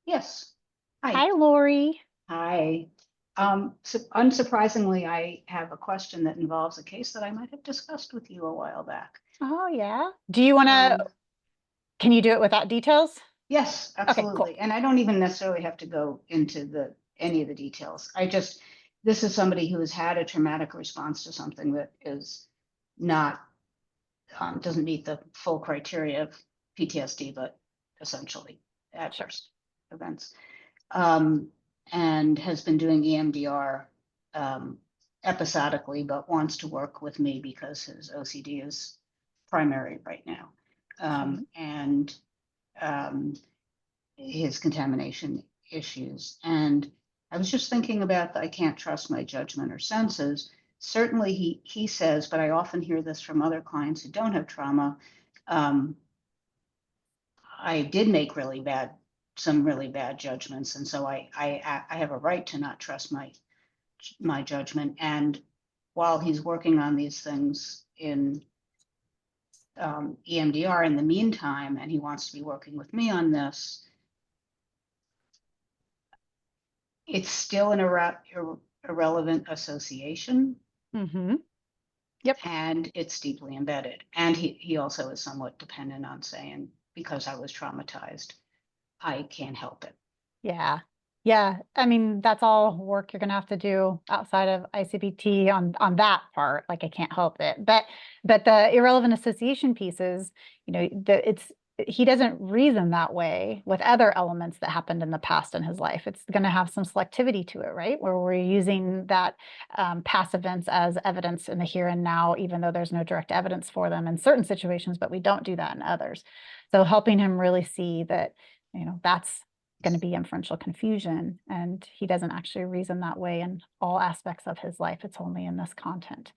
Yes. Hi. Hi, Lori. Hi. So unsurprisingly, I have a question that involves a case that I might have discussed with you a while back. Oh, yeah. Do you want to, can you do it without details? Yes, absolutely. Okay, cool. And I don't even necessarily have to go into any of the details. This is somebody who has had a traumatic response to something that is not, doesn't meet the full criteria of PTSD, but essentially adverse events. And has been doing EMDR episodically, but wants to work with me because his OCD is primary right now. And his contamination issues. And I was just thinking about I can't trust my judgment or senses. Certainly he says, but I often hear this from other clients who don't have trauma. I did make some really bad judgments, and so I have a right to not trust my judgment. And while he's working on these things in EMDR in the meantime, and he wants to be working with me on this, it's still an irrelevant association. Yep. And it's deeply embedded. And he also is somewhat dependent on saying, because I was traumatized, I can't help it. Yeah. Yeah. I mean, that's all work you're going to have to do outside of I-CBT on that part. Like, I can't help it. But the irrelevant association pieces, he doesn't reason that way with other elements that happened in the past in his life. It's going to have some selectivity to it, right? Where we're using that past events as evidence in the here and now, even though there's no direct evidence for them in certain situations, but we don't do that in others. So helping him really see that, that's going to be inferential confusion, and he doesn't actually reason that way in all aspects of his life. It's only in this content.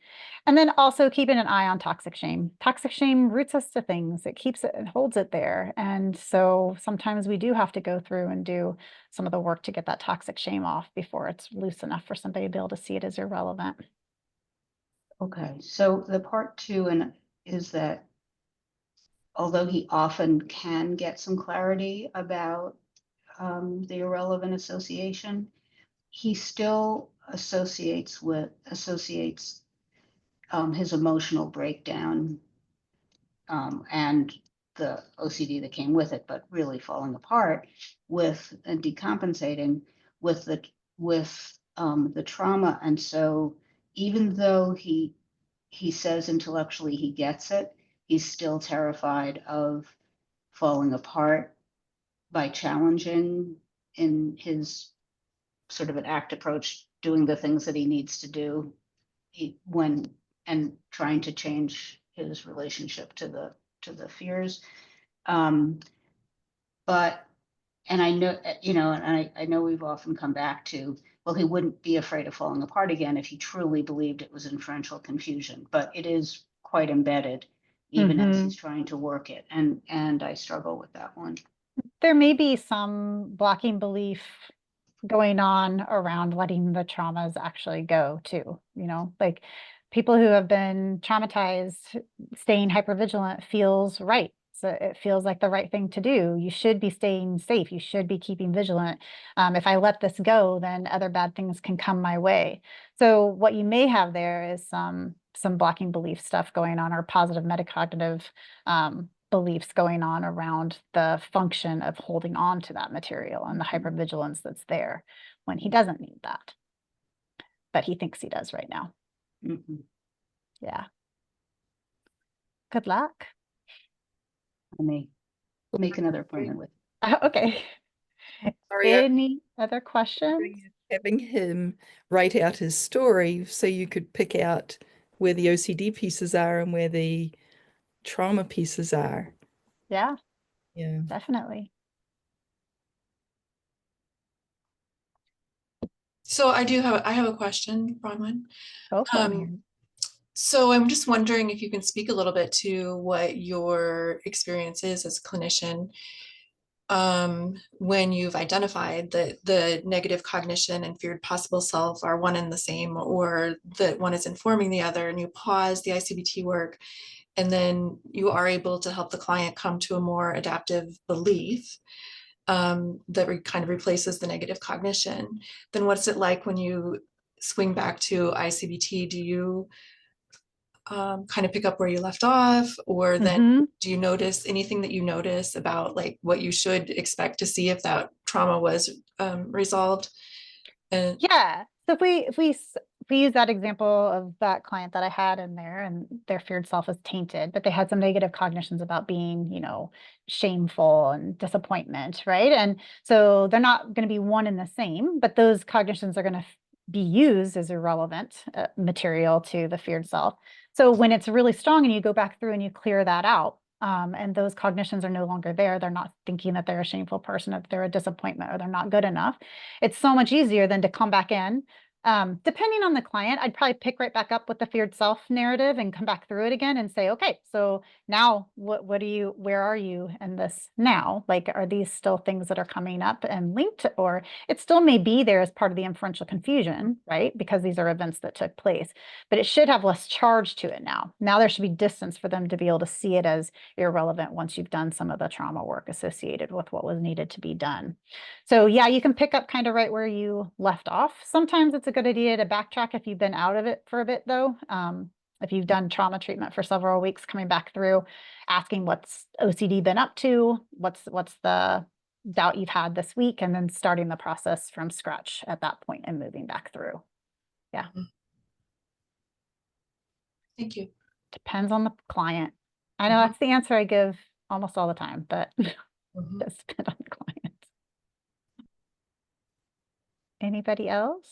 And then also keeping an eye on toxic shame. Toxic shame roots us to things. It keeps it and holds it there. And so sometimes we do have to go through and do some of the work to get that toxic shame off before it's loose enough for somebody to be able to see it as irrelevant. Okay, so the part two is that although he often can get some clarity about the irrelevant association, he still associates his emotional breakdown and the OCD that came with it, but really falling apart with and decompensating with the trauma. And so even though he says intellectually he gets it, he's still terrified of falling apart by challenging in his sort of an ACT approach, doing the things that he needs to do and trying to change his relationship to the fears. And I know, and I know we've often come back to, well, he wouldn't be afraid of falling apart again if he truly believed it was inferential confusion, but it is quite embedded even as he's trying to work it. And I struggle with that one. There may be some blocking belief going on around letting the traumas actually go too, like people who have been traumatized, staying hypervigilant feels right. So it feels like the right thing to do. You should be staying safe. You should be keeping vigilant. If I let this go, then other bad things can come my way. So what you may have there is some blocking belief stuff going on, or positive metacognitive beliefs going on around the function of holding on to that material and the hypervigilance that's there when he doesn't need that. that he thinks he does right now. Mhm. Yeah. Good luck. I may make another appointment with. Okay. Sorry, Any other questions? having him write out his story so you could pick out where the OCD pieces are and where the trauma pieces are. Yeah, Yeah. definitely. So I have a question, Bronwyn. Go for it, Mary. So I'm just wondering if you can speak a little bit to what your experience is as a clinician when you've identified that the negative cognition and feared possible self are one and the same, or that one is informing the other, and you pause the I-CBT work, and then you are able to help the client come to a more adaptive belief that kind of replaces the negative cognition. Then what's it like when you swing back to I-CBT? Do you kind of pick up where you left off, or then Mhm. do you notice anything that you notice about like what you should expect to see if that trauma was resolved? And Yeah. So if we use that example of that client that I had in there, and their feared self is tainted, but they had some negative cognitions about being, shameful and disappointment, right? And so they're not going to be one and the same, but those cognitions are going to be used as irrelevant material to the feared self. So when it's really strong and you go back through and you clear that out, and those cognitions are no longer there, they're not thinking that they're a shameful person, or they're a disappointment, or they're not good enough. It's so much easier than to come back in. Depending on the client, I'd probably pick right back up with the feared self narrative and come back through it again and say, okay, so now where are you in this now? Like, are these still things that are coming up and linked, or it still may be there as part of the inferential confusion, right? Because these are events that took place, but it should have less charge to it now. Now there should be distance for them to be able to see it as irrelevant once you've done some of the trauma work associated with what was needed to be done. So yeah, you can pick up kind of right where you left off. Sometimes it's a good idea to backtrack if you've been out of it for a bit though. If you've done trauma treatment for several weeks, coming back through, asking what's OCD been up to, what's the doubt you've had this week, and then starting the process from scratch at that point and moving back through. Yeah. thank you. Depends on the client. I know that's the answer I give almost all the time, but it does depend on the client. Anybody else?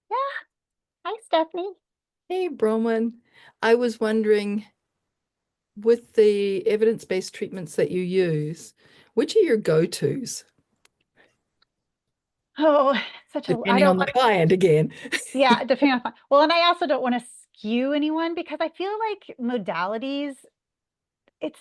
Yeah. Hi, Stephanie. Hey, Bronwyn. I was wondering, with the evidence-based treatments that you use, which are your go-tos? Oh, I Depending don't on the client again. yeah, depending on, well, and I also don't want to skew anyone, because I feel like modalities, it's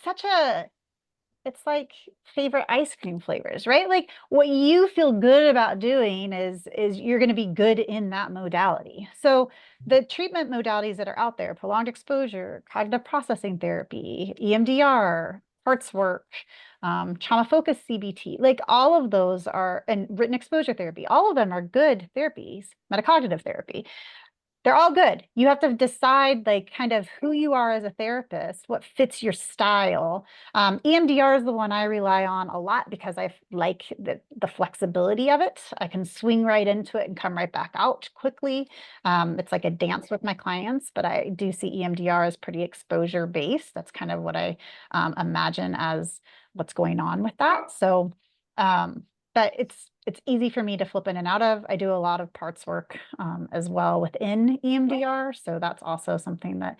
like favorite ice cream flavors, right? Like what you feel good about doing is you're going to be good in that modality. So the treatment modalities that are out there, prolonged exposure, cognitive processing therapy, EMDR, parts work, trauma-focused CBT, like all of those are, and written exposure therapy, all of them are good therapies, metacognitive therapy. They're all good. You have to decide like kind of who you are as a therapist, what fits your style. EMDR is the one I rely on a lot because I like the flexibility of it. I can swing right into it and come right back out quickly. It's like a dance with my clients, but I do see EMDR as pretty exposure based. That's kind of what I imagine as what's going on with that. So, but it's easy for me to flip in and out of. I do a lot of parts work as well within EMDR. So that's also something that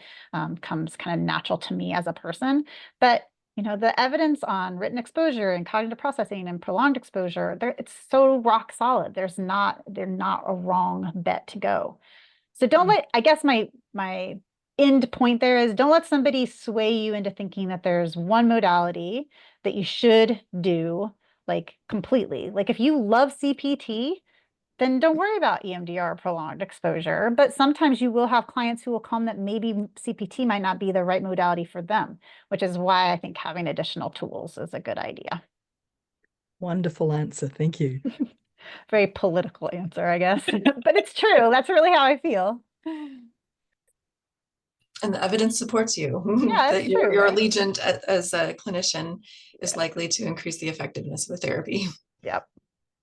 comes kind of natural to me as a person. But the evidence on written exposure and cognitive processing and prolonged exposure, it's so rock solid. They're not a wrong bet to go. So don't let, I guess my end point there is, don't let somebody sway you into thinking that there's one modality that you should do like completely. Like if you love CPT, then don't worry about EMDR or prolonged exposure. But sometimes you will have clients who will come that maybe CPT might not be the right modality for them, which is why I think having additional tools is a good idea. Wonderful answer. Thank you. Very political answer, I guess, but it's true. That's really how I feel. And the evidence supports you. Yeah, that it's true, your right? allegiance as a clinician is likely to increase the effectiveness of the therapy. Yep.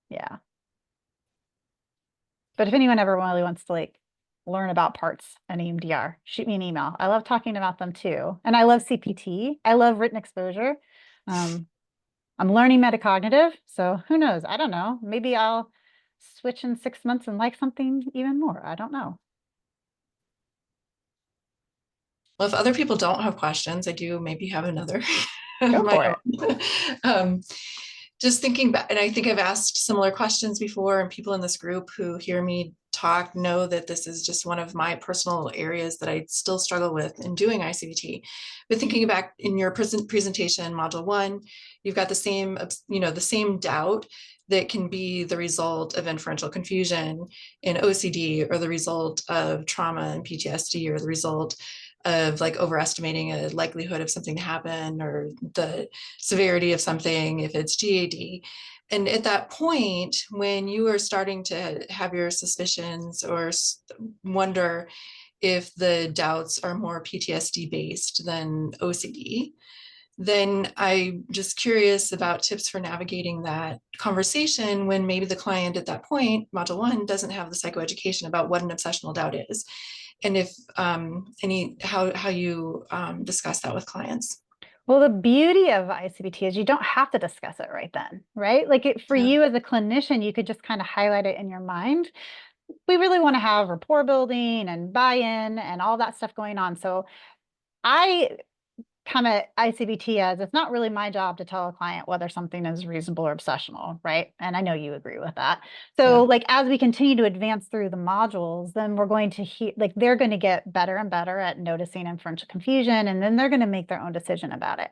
Yeah. But if anyone ever really wants to like learn about parts and EMDR, shoot me an email. I love talking about them too. And I love CPT. I love written exposure. I'm learning metacognitive. So who knows? I don't know. Maybe I'll switch in 6 months and like something even more. I don't know. Well, if other people don't have questions, I do maybe have another of Go my for it. own. Just thinking back, and I think I've asked similar questions before, and people in this group who hear me talk know that this is just one of my personal areas that I still struggle with in doing I-CBT. But thinking back in your presentation, module 1, you've got the same, the same doubt that can be the result of inferential confusion in OCD, or the result of trauma and PTSD, or the result of like overestimating a likelihood of something to happen, or the severity of something if it's GAD. And at that point, when you are starting to have your suspicions or wonder if the doubts are more PTSD based than OCD, then I'm just curious about tips for navigating that conversation when maybe the client at that point, module 1, doesn't have the psychoeducation about what an obsessional doubt is. And if how you discuss that with clients. Well, the beauty of I-CBT is you don't have to discuss it right then, right? Like for you as a clinician, you could just kind of highlight it in your mind. We really want to have rapport building and buy-in and all that stuff going on. So I come at I-CBT as it's not really my job to tell a client whether something is reasonable or obsessional, right? And I know you agree with that. So like as we continue to advance through the modules, then we're going to like they're going to get better and better at noticing inferential confusion, and then they're going to make their own decision about it.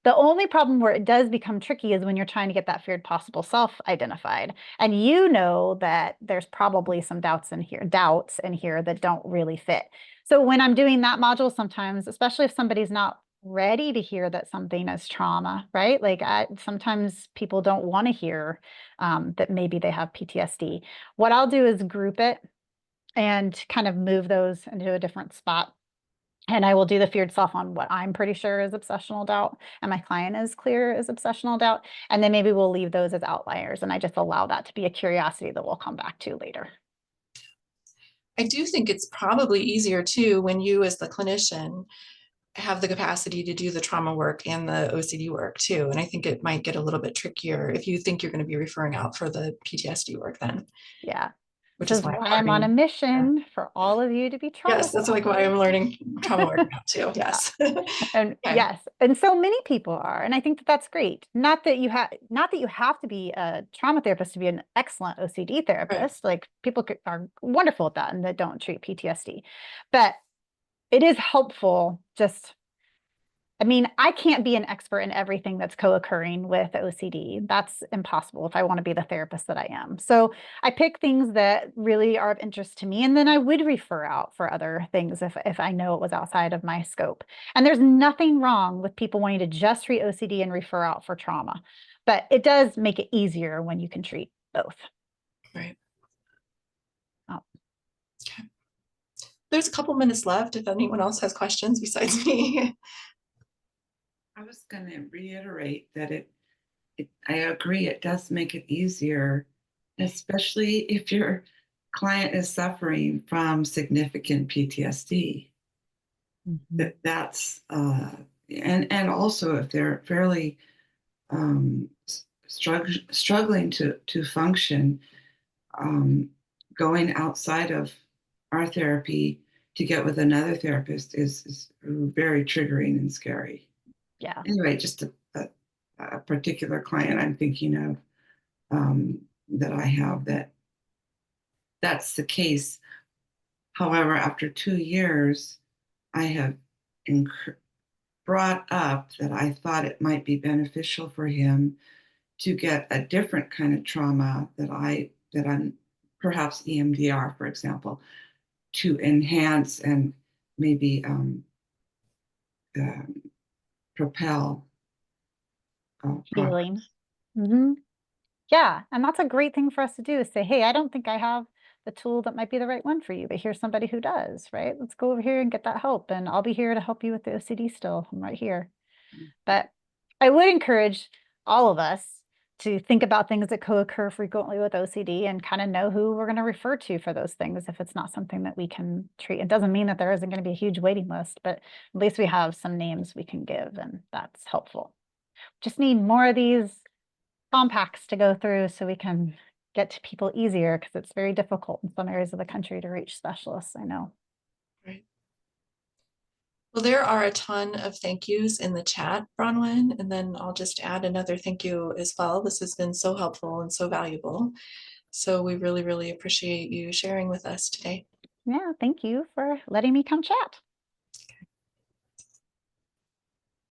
The only problem where it does become tricky is when you're trying to get that feared possible self identified. And you know that there's probably some doubts in here that don't really fit. So when I'm doing that module, sometimes, especially if somebody's not ready to hear that something is trauma, right? Like sometimes people don't want to hear that maybe they have PTSD. What I'll do is group it and kind of move those into a different spot. And I will do the feared self on what I'm pretty sure is obsessional doubt, and my client is clear as obsessional doubt. And then maybe we'll leave those as outliers, and I just allow that to be a curiosity that we'll come back to later. I do think it's probably easier too when you as the clinician have the capacity to do the trauma work and the OCD work too. And I think it might get a little bit trickier if you think you're going to be referring out for the PTSD work then. Yeah. Which This is why I'm on a mission for all of you to be trauma. Yes, that's like why I'm learning trauma work now too. Yes. And yes, and so many people are, and I think that that's great. Not that you have to be a trauma therapist to be an excellent OCD therapist. Right. Like people are wonderful at that and that don't treat PTSD, but it is helpful just. I mean, I can't be an expert in everything that's co-occurring with OCD. That's impossible if I want to be the therapist that I am. So I pick things that really are of interest to me, and then I would refer out for other things if I know it was outside of my scope. And there's nothing wrong with people wanting to just treat OCD and refer out for trauma, but it does make it easier when you can treat both. Right. Oh. Okay. There's a couple minutes left if anyone else has questions besides me. I was going to reiterate that I agree, it does make it easier, especially if your client is suffering from significant PTSD. Mm-hmm. That's and also if they're fairly struggling to function, going outside of our therapy to get with another therapist is very triggering and scary. Yeah. Anyway, just a particular client I'm thinking of that I have that's the case. However, after 2 years, I have brought up that I thought it might be beneficial for him to get a different kind of trauma that I'm perhaps EMDR, for example, to enhance and maybe propel healing. Mm-hmm. Yeah, and that's a great thing for us to do is say, hey, I don't think I have the tool that might be the right one for you, but here's somebody who does, right? Let's go over here and get that help, and I'll be here to help you with the OCD still. I'm right here. But I would encourage all of us to think about things that co-occur frequently with OCD and kind of know who we're going to refer to for those things if it's not something that we can treat. It doesn't mean that there isn't going to be a huge waiting list, but at least we have some names we can give, and that's helpful. Just need more of these compacts to go through so we can get to people easier, because it's very difficult in some areas of the country to reach specialists, I know. Right. Well, there are a ton of thank yous in the chat, Bronwyn, and then I'll just add another thank you as well. This has been so helpful and so valuable. So we really, really appreciate you sharing with us today. Yeah, thank you for letting me come chat.